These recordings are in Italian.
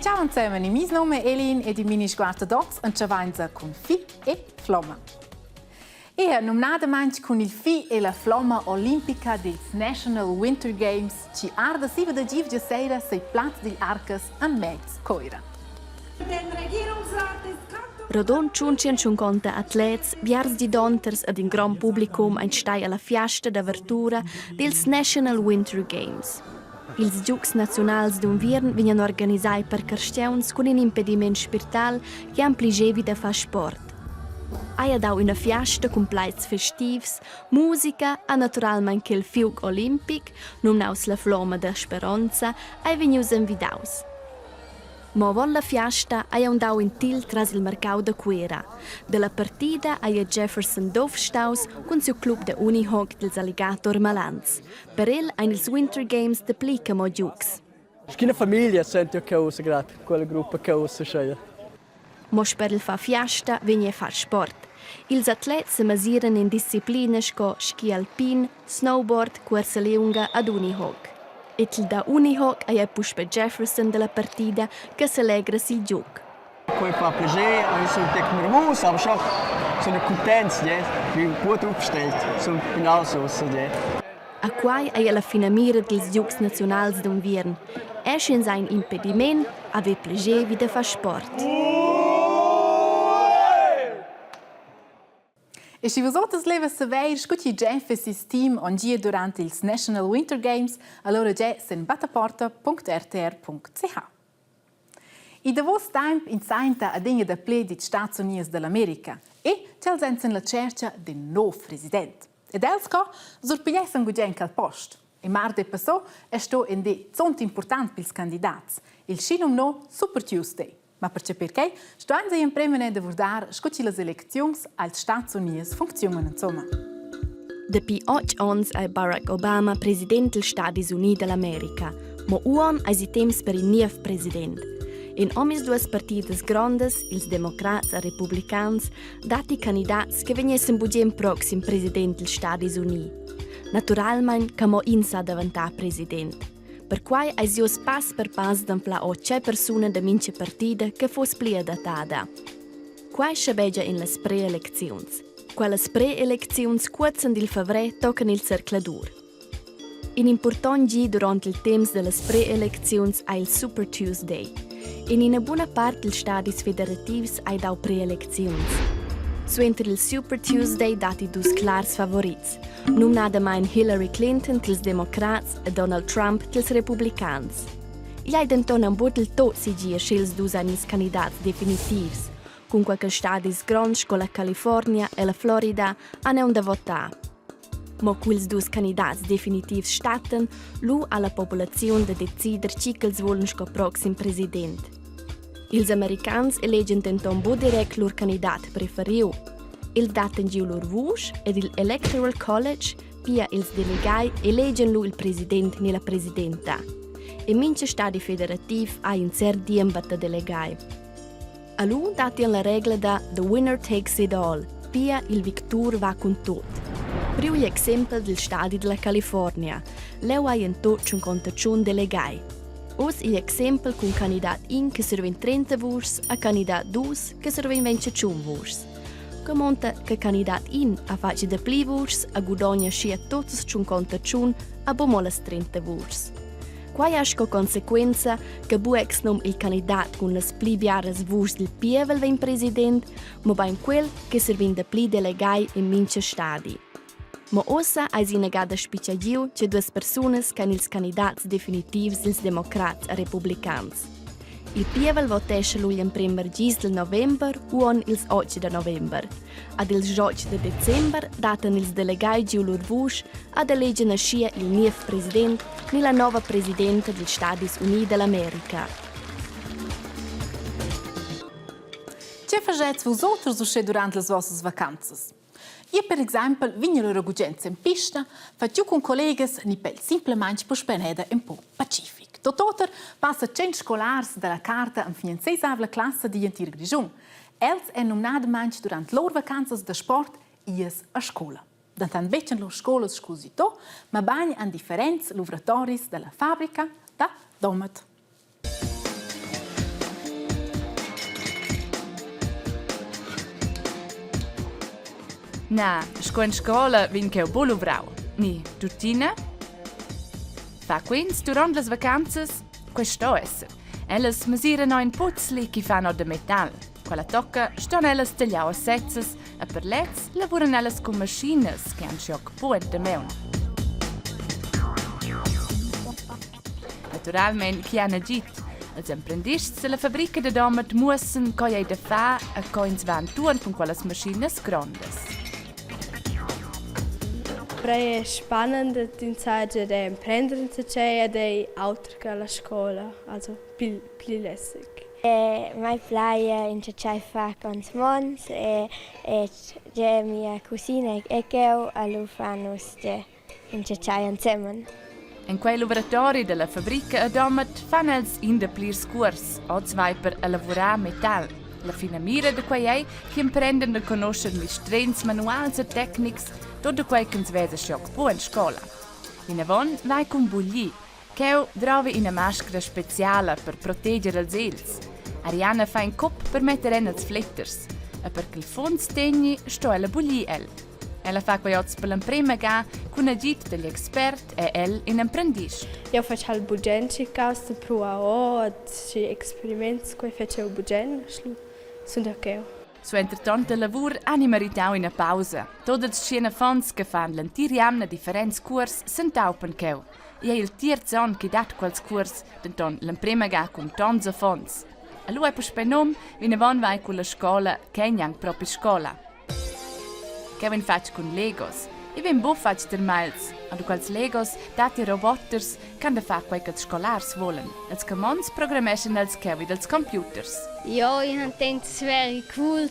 ciao insieme, il mio nome è Elin e di Minisguard dots e ci avanza con fi e flomma. E nominata con il fi e la flomma olimpica dei National Winter Games ci arda siva da giv sera sei plats di arcas an mezz coira. Rodon 550 atlets, biars di donters ad in gran publicum ein stai alla fiesta d'apertura dels National Winter Games. Ils Giucs Nationals d'Unviern vignan organisai per carsteuns con un impediment spiritual che ampligevi da fa sport. Hai dau una fiesta con plaids festivs, musica e naturalmente il fiug olimpic, nominaus la floma da speranza, ai venius invidaus. Ma vol la fiesta hai andau in til tras il mercau da quella. Della partida hai Jefferson Dovstaus con suo club de Unihoc dels Alligator Malans. Per el ein ils Winter Games de plica mo giucs. Schina famiglia sento che usa grad, quella gruppa che usa scheia. Mos per il fa fiesta vegna far sport. Ils atlets se masiren in disciplinas co ski alpin, snowboard, corsa lunga ad Unihoc. Et da Unihoc hai puspè Jefferson della partida che se alegra sil gioc. Poi fa piacere, sono un po' nervoso, aber schon sono contento, bin gut aufgestellt, sono genau so. A quai hai la fina mira dels Giucs Nationals d'Unviern. Eschen sein impediment ave piacere vi da fa sport. E se vos outras leva saber, scuti Jeff e sis team on dia durante ils National Winter Games, allora già sen battaporta.rtr.ch. I da vos temp in sainta a dinge da ple di Stadis Unids dell'America e c'è senza la cerca del nuovo presidente. Ed elsko sorpigliessan gugen al post. E mardi passò è sto in de zonti important pils candidats. Il scinum no Super Tuesday. Ma perché sto anche in premene da vurdar scucci le elecziuns als Stadis Unids funcziuna insomma. Dapi 8 ans è Barack Obama presidente del Stadis Unids dell'America, ma uan ai si temps per il nuovo presidente. In omis duas partidas grandes, ils democrats e republicans, dati candidats che veniesen budien proxim presidente del Stadis Unids. Naturalmente, che mo in sa diventare presidente. Per quai ai sios pass per pass d'anfla o c'è persona da mince partida che fos plia datada. Quai schabegia in las pre-elecziuns. Quellas pre-elecziuns cuozzan dil favre tocan il cercladur. In important gi durant il temps de las pre-elecziuns ai il Super Tuesday. In una buona parte dels stadis federativs ai dau pre-elecziuns. Suenter il Super Tuesday dati dus clers favurits. Nominadamein Hillary Clinton tils Democrats e Donald Trump tils Republicans. Il hai denton am budel tot si gia schils dus anis candidats definitivs, con qualche stadis grands con la California e la Florida hanno da votar. Ma quils dus candidats definitivs statten, lu alla popolazione da decider ci ch'els volen sco proxim president. Ils americans elegen denton bo direct lur candidat preferiu. Il daten giu lur vush ed il Electoral College pia ils delegai elegen lu il president ni la presidenta. E mince stadi federativ ha in cer diem batta delegai. A lu datian la regla da the winner takes it all, pia il victur va con tot. Priu gli exempel del stadi della California, leu ha in tot 51 delegai. Os gli exempel con candidat in che serven 30 vurs a candidat 2 che serven 21 vurs. Che monta che candidat in a face de pli vurs a gudogna scia totus 51 a bomolas 30 vurs. Quai asco consequenza che buex nom il candidat con las pli biaras vurs del pievel ven president, ma bain quel che servin de pli delegai in mince stadi. Ma ossa ai si negada spicciagiu che due personas can ils candidats definitivs dels democrats e republicans. Il pievel votesce lui in primer gis del november o on ils 8 de november. Ad ils 8 de december datan ils delegai giu lur vush ad elegen a scia il nuovo president ni la nova presidenta del Stadis Unids dell'America. Che fagetz vos outros usce durante le vossas vacanzas? Io, per esempio, vigno la raggiungenza in pista, faccio con colleghi ni pel simplemente puspè un po' pacific. Tototer passa 100 scolars dalla carta in finanziesavla classe di Antir Grigion. Els è nominadamente durante loro vacanze da sport ies a scuola. Dantan becen loro scuola scusito, ma bagni an differenza lavoratoris della fabbrica da domat. Na, sco in scola vin che ho luvrau. Ni, tutina? Fa quins durant las vacanzas, questo esser. Ellas masirano in puzzli che fanno de metal. Quella tocca ston ellas tagliao a sezzas e per lez lavuran ellas con machinas che han scioc puent de meun. Naturalment, chi han agit. Els emprendists della fabbrica de domat mussen coi ei da fa e coins van tuan con quelles machinas grandes. È spannend in Zeit der Emprenderin zu e dei altri alla scuola, also più lässig. Mai playa in Cecai fa con mons e mia cusina e eu allo fanno in Cecai insieme. In quei lavoratori della fabbrica a domat fan els in de plirs curs, oz vai per a lavorar metal. La fina mira de quei ei che imprendono a conoscere gli strens manuals e tecnics, tutto quei che si vede scioc po in scuola. In avon vai con bugli, che trovi una maschera speciale per proteggere els els. Ariana fa in cop per mettere in els flitters, e perché il fons tegni sto ella bugli el. Ella fa quei oz per l'imprima ga con agit degli expert e el in apprendist. Io faccio il bugenci caus de prua o ci experiments quei faccio il bugen, sunt ok. Suenter de lavur hanno meritau una pausa. Todas schiene fons che fan l'antiriamna differents curs sunt taupen cheu. E il terzo an che dat quels curs, denton l'imprima ga con tons a fons. A lui puspè nom, vine von vai con la scola, che è proprio scola. Che vin fac con Legos. E vin bo fac der miles. Ad quels Legos dati roboters can da fa quei che scolars volen. Els camons programmeschen els kevi dels computers. Ja, ich denke, es wäre cool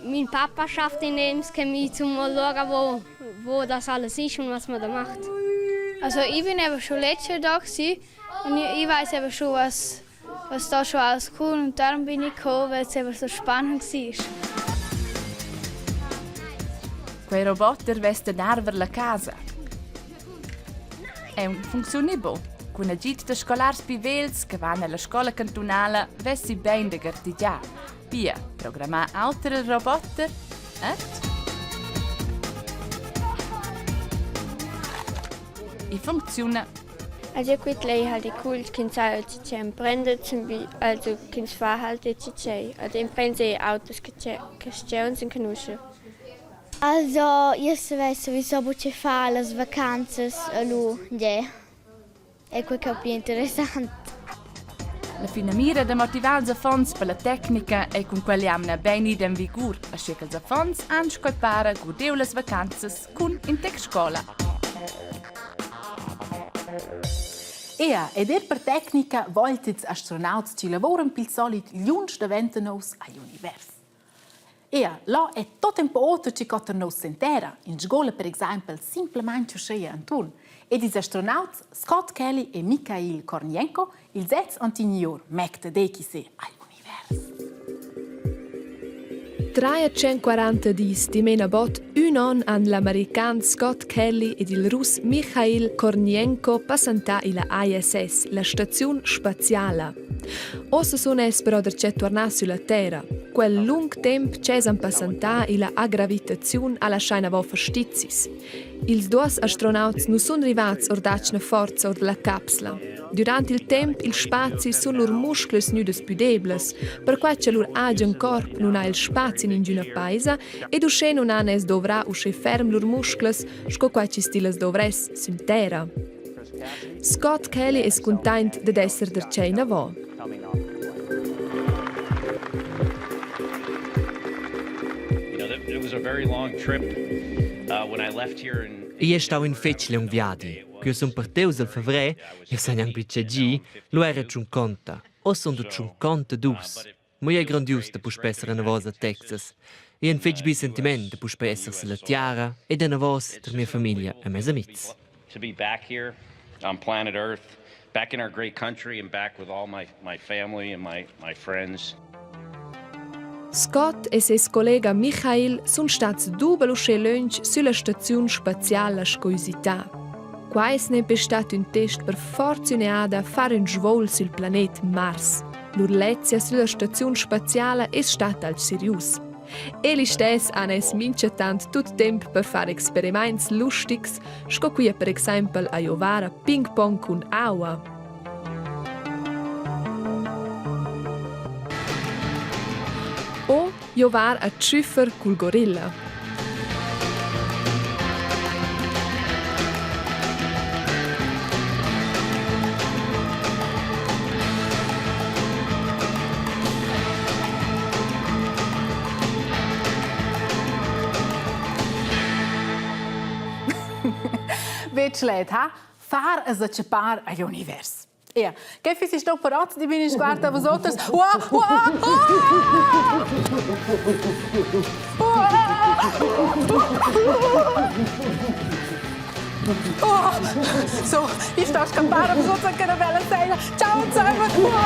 mein Papa schafft in Lebenschemie zum mal schauen, wo das alles ist und was man da macht. Also ich bin eben schon letztes Jahr da gewesen, und ich weiß eben schon, was da schon alles cool und darum bin ich gekommen, weil es eben so spannend war. Quei roboter vesten arver la casa. E funziona bo. Con agit de scolars pivels che vanno alla scuola cantonale vessi ben de gartigia. Pia, programma altre roboter, e funziona. Also gut lei halt die cool kind sai ci imprende zum also kind verhalte ci also imprende autos che uns in canusche. Also, io weiß sowieso, wo ich fahre, las vacanze, è quel che è più interessante. La fina mira de motivare els afons per la tecnica e con quelli amna ben idem vigur, asce che els afons han scolpare godeu les vacanzas con in tec scola. Ed per tecnica voltits astronauts ci lavoran pil solit ljuns da ventenos all'univers. Là è tot un po' altro che cotter nos sentera. In scuola, per esempio, simplemente sceia Anton. Ed i astronauts Scott Kelly e Mikhail Kornienko il zez antinior mecte deci se all'univers. 340 dis di mena bot un an an l'americano Scott Kelly ed il rus Mikhail Kornienko passanta ila ISS, la stazione spaziale. Ossa sono es però der tornar sulla Terra. Quel lung temp c'esan passanta ila gravitazione alla scheina vo verstizzis. Ils dos astronauts nu sun rivats ordacna forza or la capsula. Durant il temp il spazi sun lur muscles nüdes pudeblas, per qua c'è lur agen corp nun ha il spazio in giuna paisa ed usce nun han es dovrà usce ferm lur muscles, sco qua ci stilas dovres sun Terra. Scott Kelly es content de esser der ceina vo. It was a very long trip when I left here in Io stavo in fecile un viadi. Quando sono partito al febbraio, io sono anche piccaggi, lo era 50, o sono 52. Ma io è grandioso da poter essere una volta a Texas. Io ho un fecile sentimento da poter essere la tiara e da una volta per mia famiglia e miei amici. To be back here on planet Earth, back in our great country and back with all my family and my friends. Scott e ses collega Mikhail sono stati dubel usce lunch sulla stazione spaziale Scoisità. Quais ne è stato un test per fortunata fare un svol sul pianeta Mars. L'urlezia sulla stazione spaziale è stata al serius. Eli stess han es mincha tant tut temp per far experiments lustigs, sco qui per exempel a giovare ping-pong con aua. O jovar a tschüffer cul gorilla. Vet schlägt, ha? Fahr es a cepar a univers. Ja, che fisi sto parot di Minisguard a vosotres? So, ich sto a scappare a vosotres che una bella sera. Ciao zusammen! Wow!